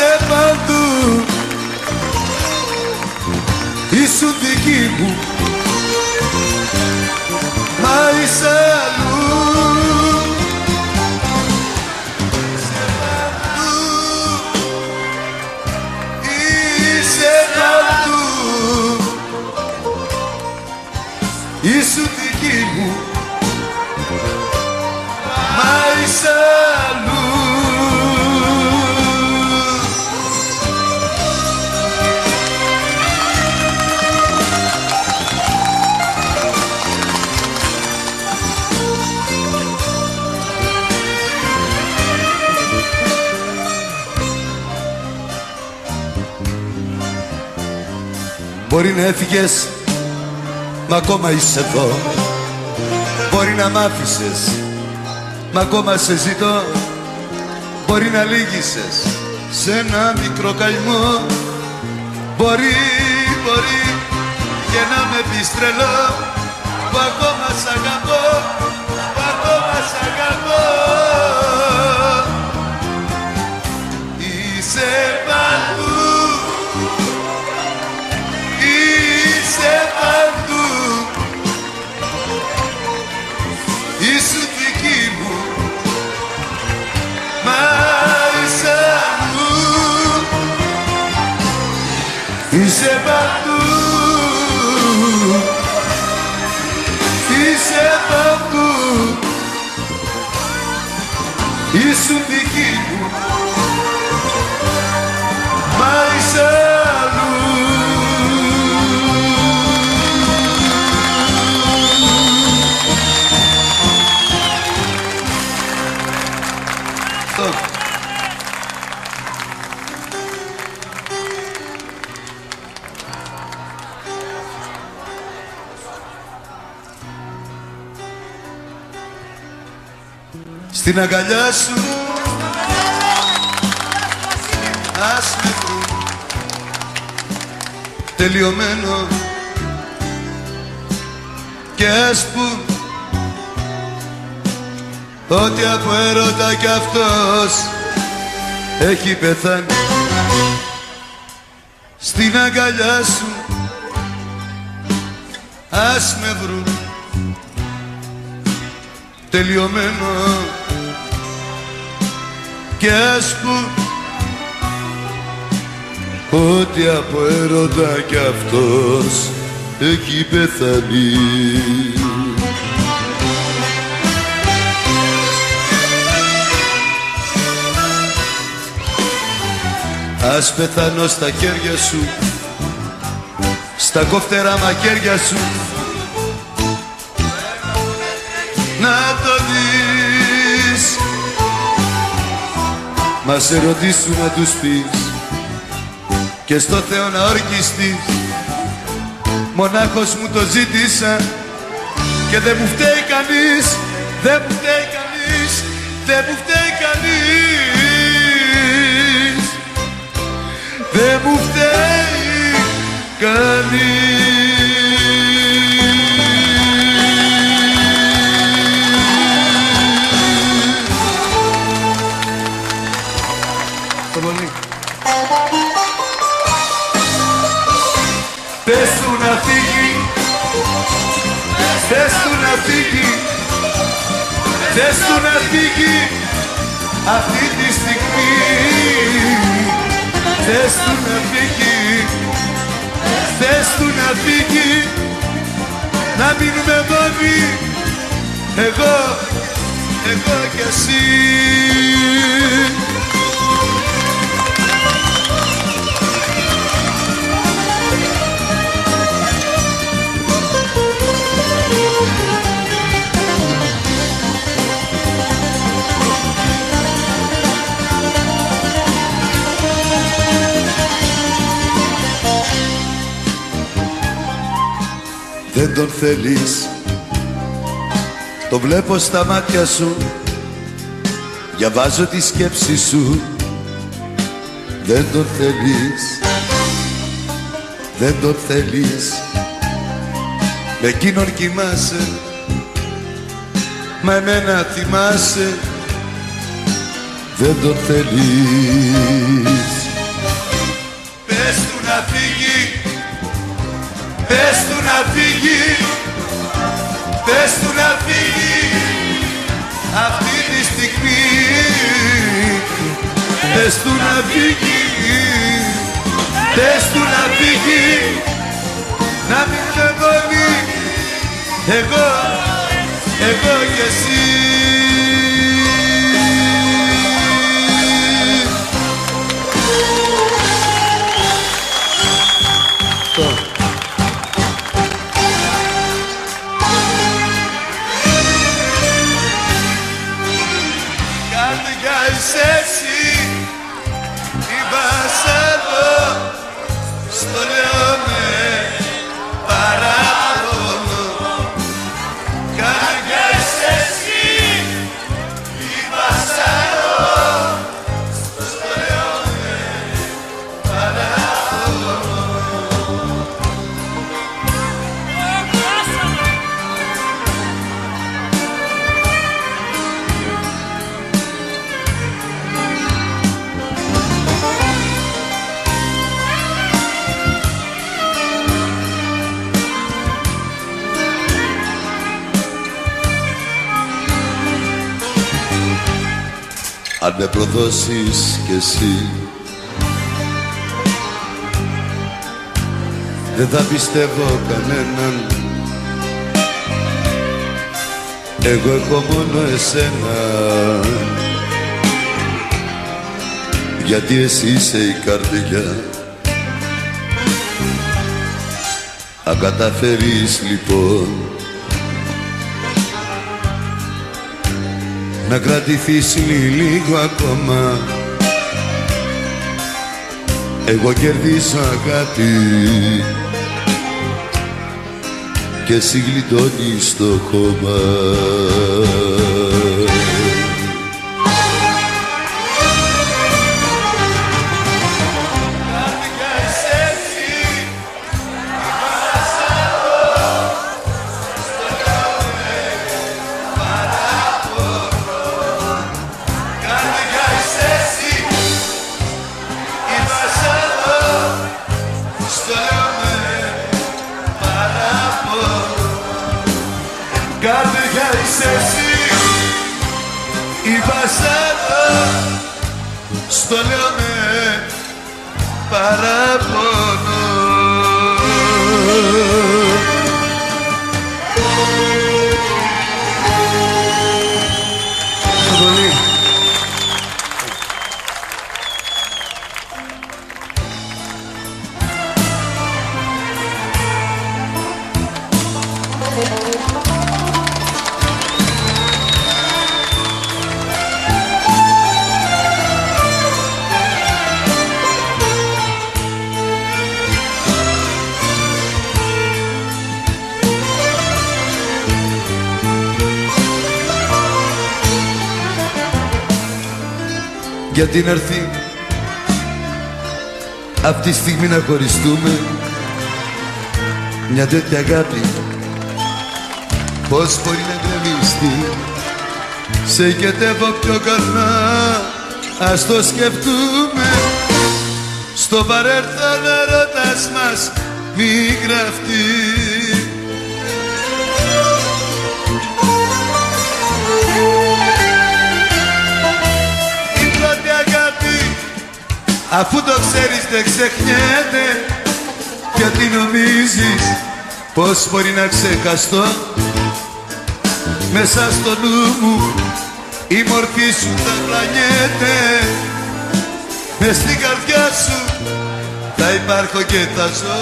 είσαι παντού, ήσουν δική μου, μα είσαι αλλού. Είσαι παντού, είσαι παντού, ήσουν δική μου, μα είσαι αλλού. Μπορεί να έφυγες, μα ακόμα είσαι εδώ. Μπορεί να μ' άφησες, μα ακόμα σε ζητώ. Μπορεί να λύγησες σε ένα μικρό καημό. Μπορεί και να με πεις τρελό, που ακόμα σ' αγαπώ, που ακόμα σ' αγαπώ. Είσαι παντού, είσαι παντού, ήσουν δική μου, μα είσαι αλλού. Είσαι παντού, είσαι παντού, ήσουν δική μου, μα είσαι αλλού. Στην αγκαλιά σου ας με βρουν τελειωμένο και ας πουν ότι από έρωτα κι αυτός έχει πεθάνει. Στην αγκαλιά σου ας με βρουν τελειωμένο και ας πουν ότι από έρωτα κι αυτός έχει πεθάνει. Ας πεθάνω στα χέρια σου, στα κόφτερα μαχαίρια σου, να το δεις. Μα σε ρωτήσουν να τους πεις και στο Θεό να ορκιστείς. Μονάχος μου το ζήτησα και δεν μου φταίει κανείς, δεν μου φταίει κανείς, δεν μου φταίει κανείς, δεν μου φταίει κανείς. Πες του να φύγει, πες του να φύγει, πες του να φύγει αυτή τη στιγμή. Πες του να φύγει, πες του να φύγει, να μείνουμε μόνοι, εγώ κι εσύ. Δεν τον θέλεις, το βλέπω στα μάτια σου, διαβάζω τη σκέψη σου. Δεν τον θέλεις, δεν τον θέλεις, με εκείνον κοιμάσαι, μα εμένα θυμάσαι. Δεν τον θέλεις. Πες του να φύγει, πες του να φύγει αυτή τη στιγμή. Πες του να φύγει, πες του να φύγει, να μην μεγώνει εγώ κι εσύ. Καρδιά είσαι εσύ, είπας εδώ, στο λέω με παράπονο. Καρδιά είσαι εσύ, είπας εδώ, στο λέω με παράπονο. Αν με προδώσεις κι εσύ, δεν θα πιστεύω κανέναν. Εγώ έχω μόνο εσένα, γιατί εσύ είσαι η καρδιά. Αν καταφέρεις λοιπόν να κρατηθείς λίγο ακόμα, εγώ κερδίζω αγάπη και εσύ γλιτώνεις το χώμα. Καρδιά είσαι εσύ, είπα σένα, στο λέω με παράπονο. Γιατί να έρθει αυτή τη στιγμή να χωριστούμε, μια τέτοια αγάπη πώς μπορεί να γκρεμιστεί. Σε οικετεύω πιο καλά, ας το σκεφτούμε. Στο παρέλθον έρωτας μας μη γραφτεί. Αφού το ξέρεις δεν ξεχνιέται, γιατί νομίζεις πως μπορεί να ξεχαστώ. Μέσα στο νου μου η μορφή σου θα πλανιέται, μες στην καρδιά σου θα υπάρχω και θα ζω.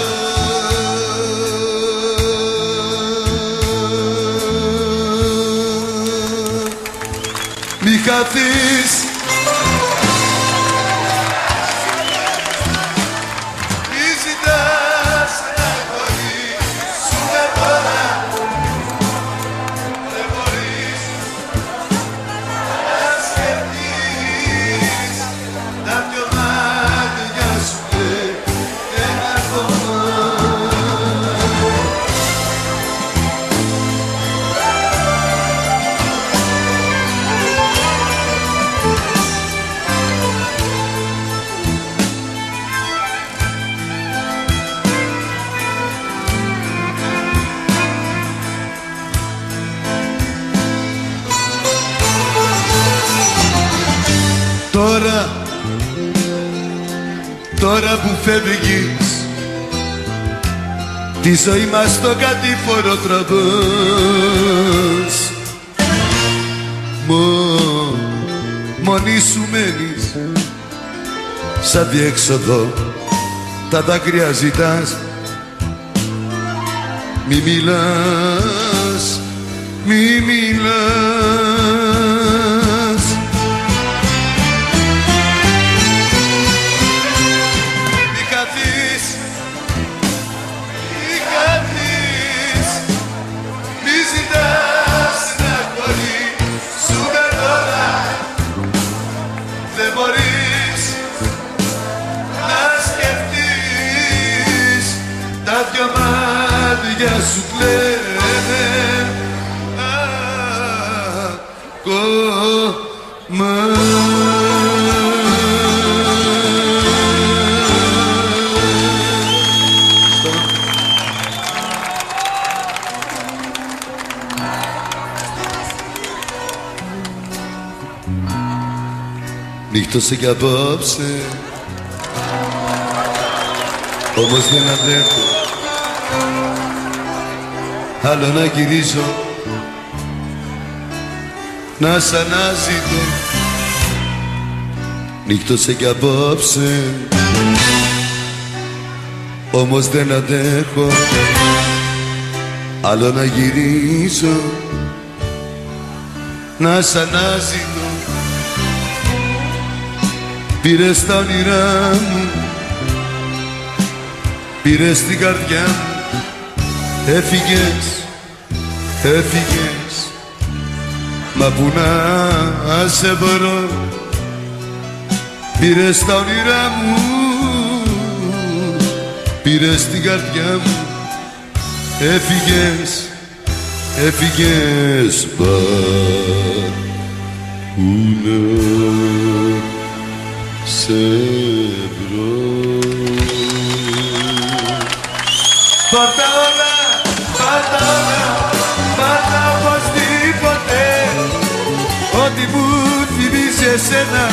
Μη χαθείς, τώρα που φεύγεις τη ζωή μας στο κατήφορο τραβάς. Μόνη σου μένεις σαν διέξοδο, τα δάκρυα ζητάς. Μη μιλάς, μη μιλάς. Μη χαθείς, μη χαθείς, μη ζητάς να χωρίσουμε τώρα. Δεν μπορείς να σκεφτείς, τα δυο μάτια σου κλαίνε ακόμα. Νύχτωσε κι απόψε, όμως δεν αντέχω άλλο να γυρίζω, να σ' αναζητώ. Νύχτωσε κι απόψε, όμως δεν αντέχω άλλο να γυρίζω, να σ' αναζητώ. Πήρες τα όνειρά μου, πήρες την καρδιά μου, έφυγες, έφυγες, μα που να σε βρω. Πήρες τα όνειρά μου, πήρες την καρδιά μου, έφυγες, έφυγες, μα που να σε βρω. Πάρτα όλα, πάρτα όλα, πάρτα οπωσδήποτε, ό,τι μου θυμίζει εσένα,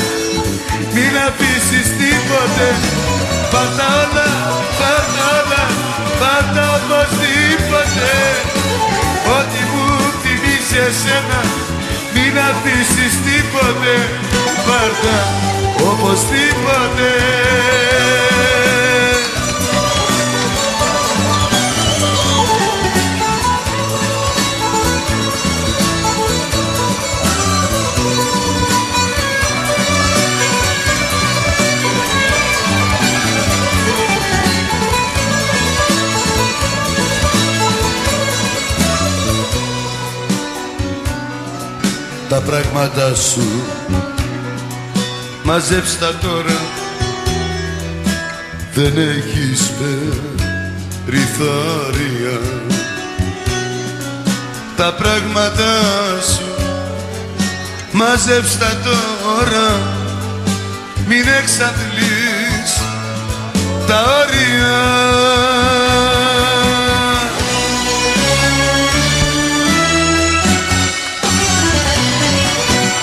μην αφήσεις τίποτε. Πάρτα όλα, πάρτα όλα, πάρτα οπωσδήποτε, ό,τι μου θυμίζει εσένα, μην αφήσεις τίποτε. Πάρτα οπωσδήποτε. Τα πράγματα σου μαζέψ' τα τώρα, δεν έχεις περιθώρια. Τα πράγματα σου μαζέψ' τα τώρα, μην εξαντλείς τα όρια.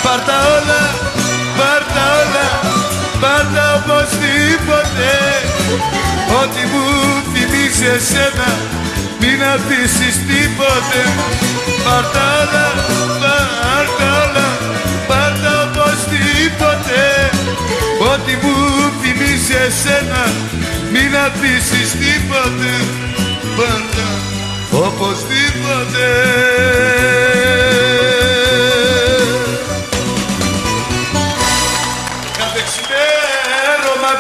Πάρτα όλα, πάρτα όλα, πάρτα οπωσδήποτε, ό,τι μου θυμίζει εσένα, μην αφήσεις τίποτε. Πάρτα όλα, πάρτα όλα, πάρτα οπωσδήποτε, ό,τι μου θυμίζει εσένα, μην αφήσεις τίποτε. Πάρτα οπωσδήποτε.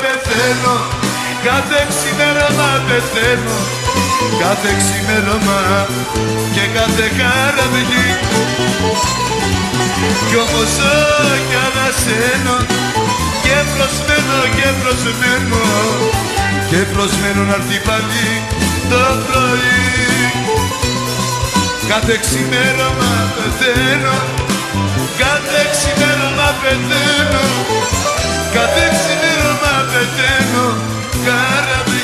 Πεθαίνω, κάθε ξημέρωμα πεθαίνω, κάθε ξημέρωμα και κάθε καραβγή. Κι όμως κι ανασένω και προσμένω και προσμένω και προσμένω να έρθει πάλι το πρωί. Κάθε ξημέρωμα πεθαίνω, κάθε ξημέρωμα πεθαίνω, κάθε ξημέρωμα πεθαίνω, καραβική.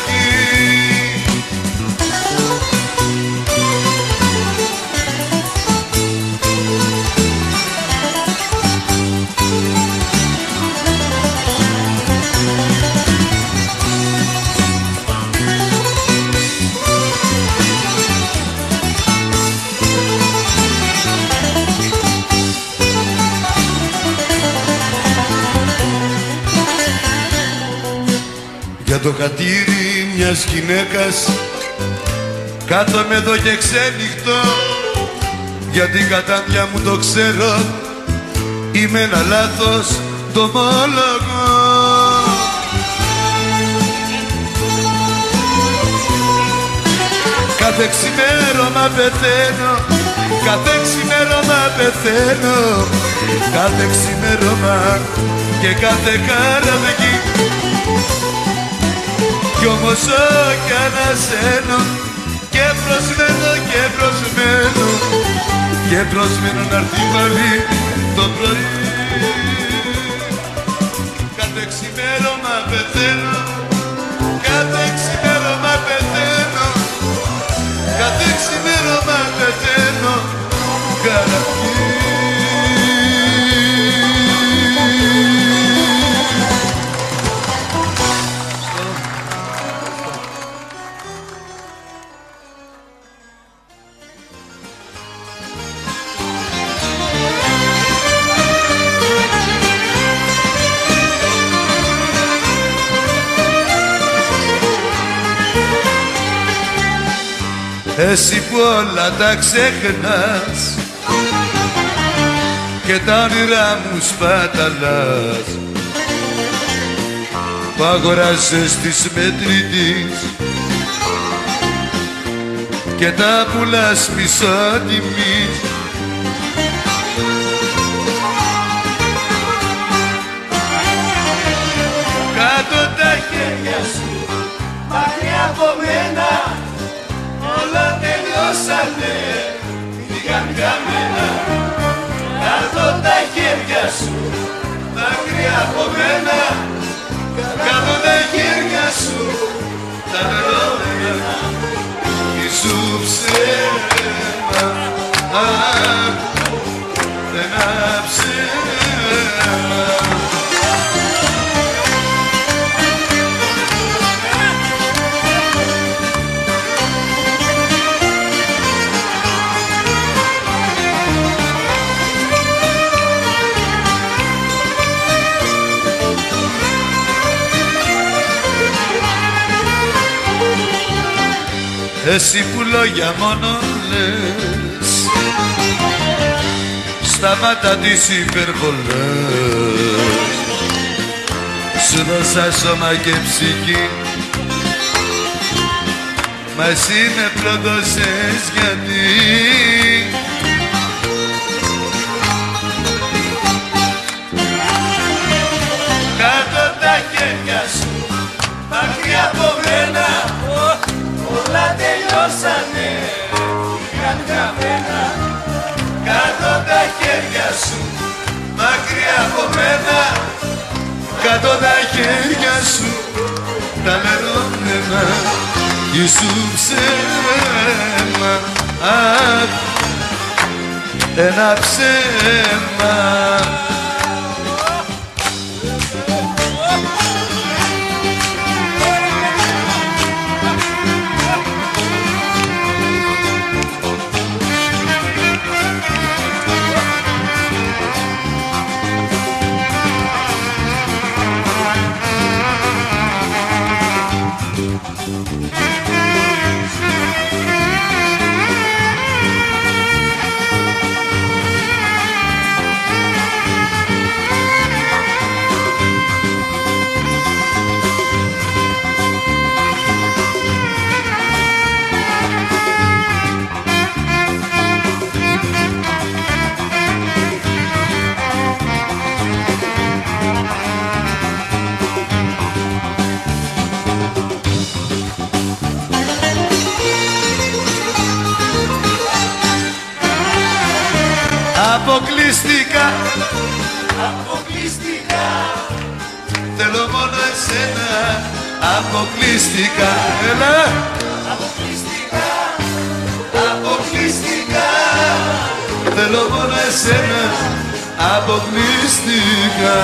για το χατήρι μιας γυναίκας κάτω με εδώ και ξένυχτο, για την κατάντια μου το ξέρω, είμαι ένα λάθος το ομόλογο. Κάθε ξημέρωμα πεθαίνω, κάθε ξημέρωμα πεθαίνω, κάθε ξημέρωμα και κάθε καραβική. Κι όμως όχι ανασένω και προσμένω και προσμένω και προσμένω να έρθει πάλι το πρωί. Κάθε ξημέρωμα πεθαίνω, κάθε ξημέρωμα πεθαίνω, κάθε ξημέρωμα πεθαίνω, καραβική. Εσύ που όλα τα ξεχνάς και τα όνειρά μου σπαταλάς, που αγοράζεις της μετρητής και τα πουλάς μισότιμης. Κάτω τα χέρια σου μακριά από μένα, όλα τελειώσανε, φύγαν καμένα. Κάτω τα χέρια σου μακριά από μένα, κάτω τα χέρια σου τα νερόμενα. Ήσου ψέμα, ένα ψέμα. Εσύ που λόγια μόνο λες, σταμάτα τις υπερβολές. Σου δώσα σώμα και ψυχή, μα εσύ με προδώσες γιατί. Κάτω τα χέρια σου μακριά από μένα, όλα τελειώσανε, φύγαν καμένα. Κάτω τα χέρια σου μακριά από μένα, κάτω τα χέρια σου τα λερώμενα. Ήσου ψέμα, ένα ψέμα. Αποκλειστικά, αποκλειστικά, θέλω μόνο εσένα. Αποκλειστικά, έλα. Αποκλειστικά, αποκλειστικά, θέλω μόνο εσένα. Αποκλειστικά.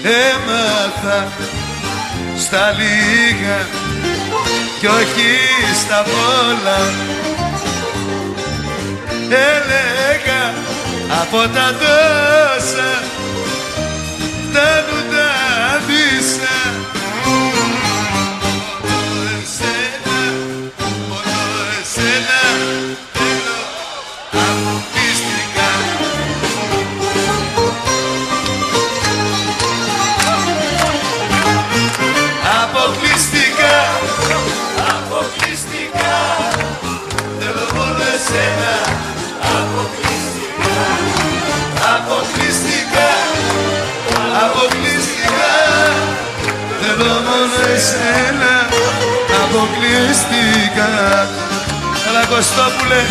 έμαθα στα λίγα κι όχι στα πολλά. Έλεγα από τα τόσα φτάνουν τα δίσα. Μόνο εσένα θέλω αποκλειστικά. Αποκλειστικά, αποκλειστικά θέλω μόνο εσένα. Αποκλειστικά, αποκλειστικά, αποκλειστικά θέλω μόνο εσένα. Αποκλειστικά. Έλα Κωστόπουλε.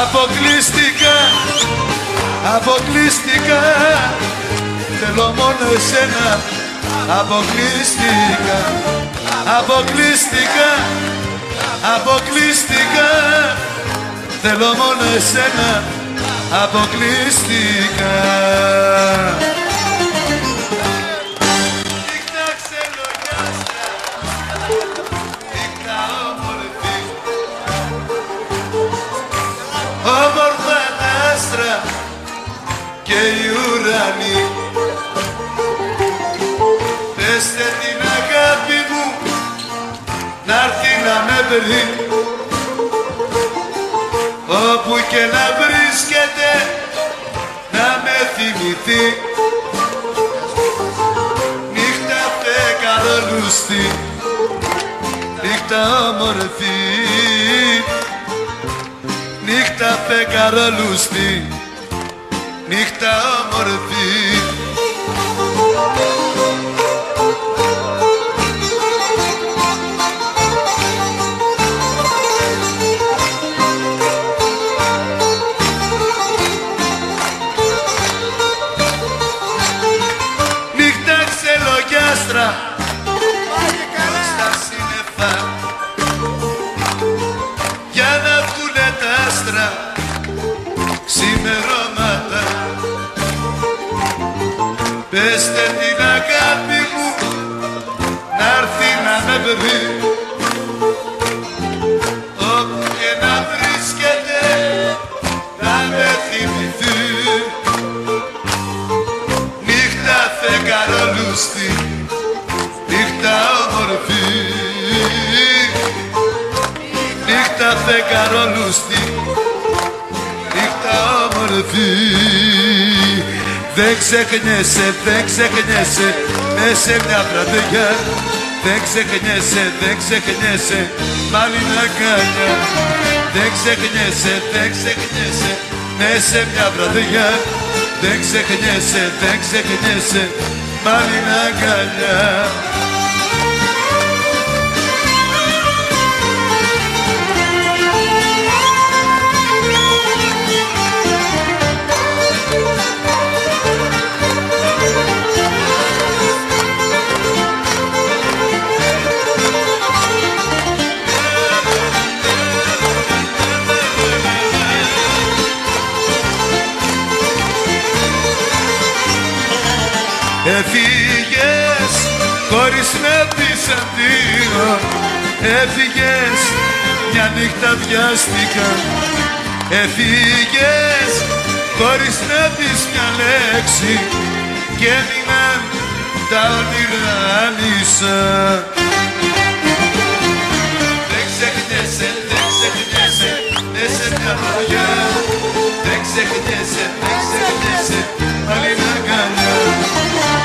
Αποκλειστικά, αποκλειστικά θέλω μόνο εσένα. Αποκλειστικά, αποκλειστικά, αποκλειστικά θέλω μόνο εσένα. Αποκλειστικά. Νύχτα ξελογιάστρα, νύχτα όμορφη, όμορφα τα άστρα και οι ουρανοί. Πεστε την αγάπη μου να'ρθεί να με βρει, όπου και να βρίσκεται να με θυμηθεί. Νύχτα φεγγαρολούστη, νύχτα όμορφη, νύχτα φεγγαρολούστη, νύχτα όμορφη. Νύχτα ξελογιάστρα στα σύννεφα για να βγουνε τα άστρα ξημερώματα. Πεστε την αγάπη μου να'ρθεί να με βρει, όπου και να βρίσκεται να με θυμηθεί. Νύχτα φεγγαρολούστη, νύχτα όμορφη, νύχτα φεγγαρολούστη, νύχτα όμορφη. Δεν ξεχνιέσαι, δεν ξεχνιέσαι μες σε μια βραδιά. Δεν ξεχνιέσαι, δεν ξεχνιέσαι μάλλον αγκαλιά. Δεν ξεχνιέσαι, δεν ξεχνιέσαι μες σε μια βραδιά. Δεν ξεχνιέσαι, δεν ξεχνιέσαι μάλλον αγκαλιά. Έφυγες, μια νύχτα βιάστηκα. Έφυγες χωρίς να πεις μια λέξη κι έμειναν τα όνειρα άνισα. Δεν ξεχνιέσαι, δεν ξεχνιέσαι, είσαι μια βραδιά. Δεν ξεχνιέσαι, δεν ξεχνιέσαι, πάλι μια αγκαλιά.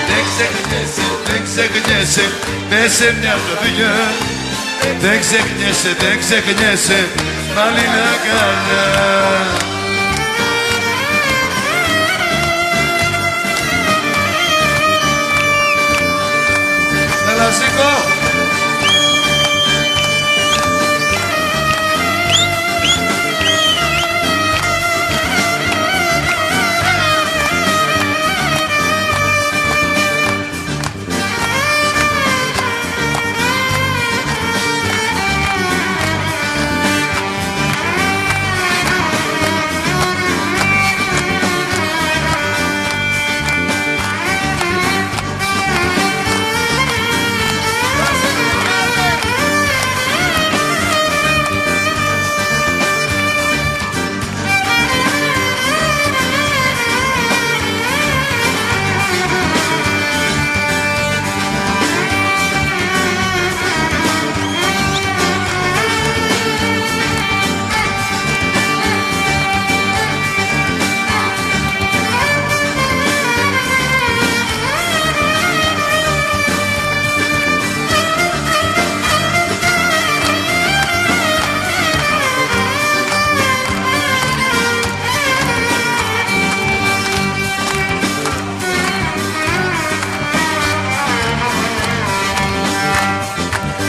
Δεν ξεχνιέσαι, δεν ξεχνιέσαι, είσαι μια βραδιά. Δεν ξεχνιέσαι, δεν ξεχνιέσαι, πάλι μια αγκαλιά. Έλα σήκω!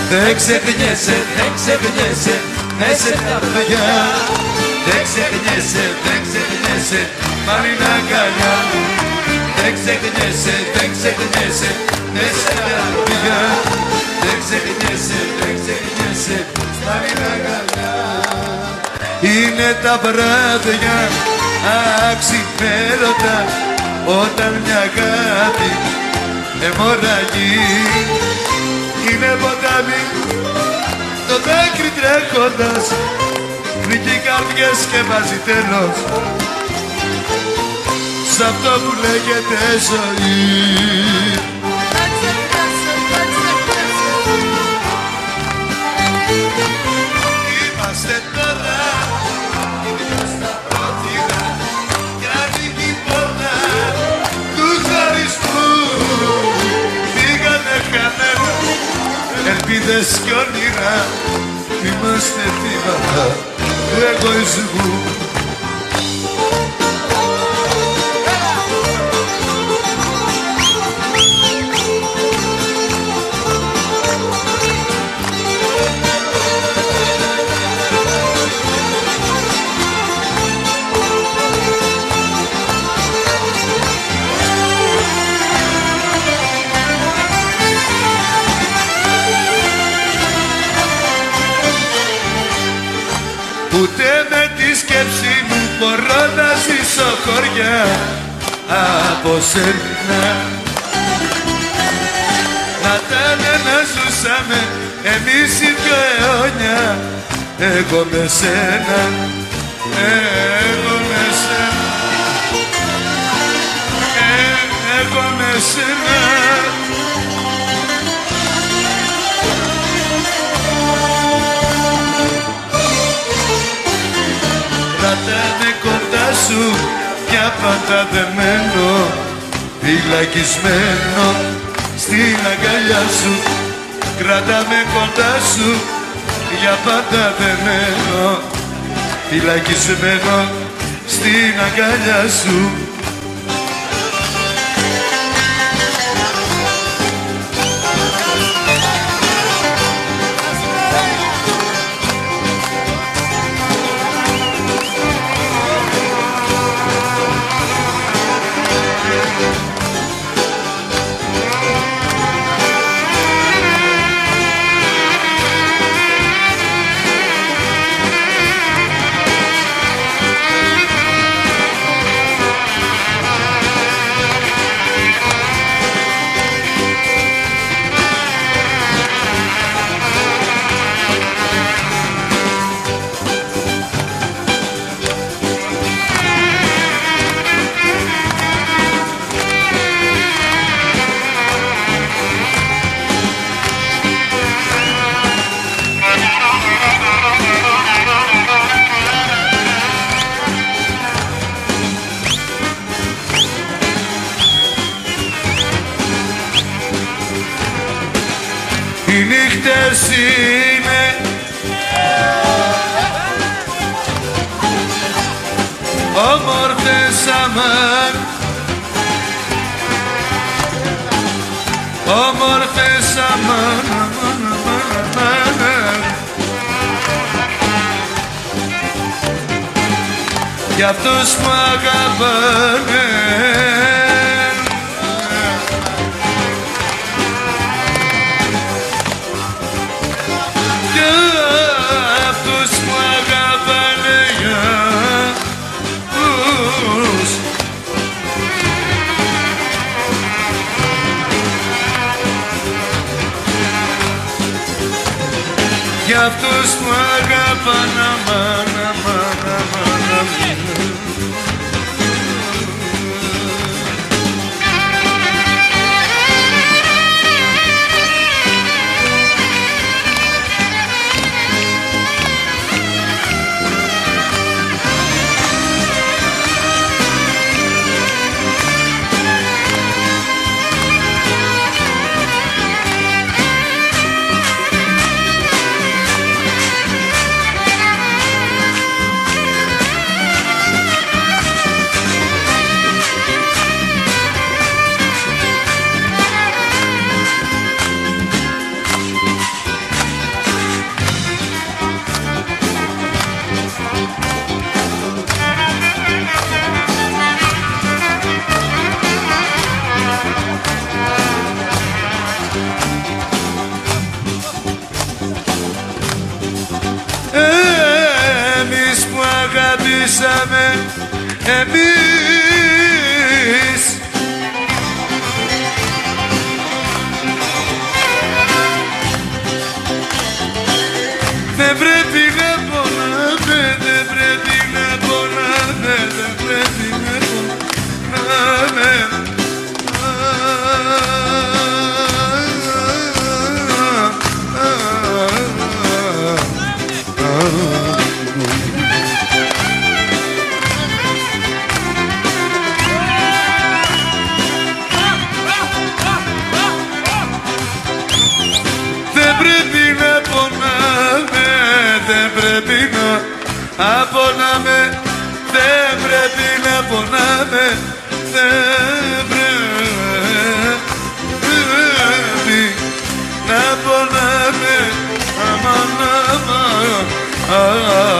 Δεν ξεχνιέσαι, δεν ξεχνιέσαι, είσαι μια βραδιά. Δεν ξεχνιέσαι, δεν ξεχνιέσαι, πάλι μια αγκαλιά. Δεν ξεχνιέσαι, δεν ξεχνιέσαι, είσαι μια βραδιά. Δεν ξεχνιέσαι, δεν ξεχνιέσαι, πάλι μια αγκαλιά. Είναι τα βράδια αξιμέρωτα όταν μια αγάπη αιμορραγεί. Είναι ποτάμι, το δάκρυ τρέχοντας, πνίγει καρδιές και βάζει τέλος σ' αυτό που λέγεται ζωή. Είμαστε τώρα, είμαστε στα πρώτηρα κι ανοίγει η πόρτα του χαρισμού. Πήγανε χαμένα ελπίδες κι όνειρα, είμαστε θύματα του εγωισμού. Ούτε με τη σκέψη μου μπορώ να ζήσω χωριά από σένα. Να ήταν να ζούσαμε εμείς οι δυο αιώνια, εγώ με σένα, εγώ με σένα, εγώ με σένα. Κρατάμε κοντά σου για πάντα δεμένο, φυλακισμένο στην αγκαλιά σου. Κρατάμε κοντά σου για πάντα δεμένο, φυλακισμένο στην αγκαλιά σου. όμορφες είναι, όμορφες αμάν, όμορφες αμάν, για αυτούς που αγαπάνε, για αυτούς που αγαπάνε, για αυτούς. Για αυτούς που αγαπάνε, αμάν, αμάν, αμάν, αμάν. Εμείς που αγαπήσαμε, εμείς δεν πρέπει να πονάμε, δεν πρέπει να πονάμε, δεν πρέπει να πονάμε. Δεν πρέπει να πονάμε, δεν πρέπει να απονάμε, δεν πρέπει να πονάμε, δεν πρέπει να πονάμε, αμάν, αμάν, αμάν.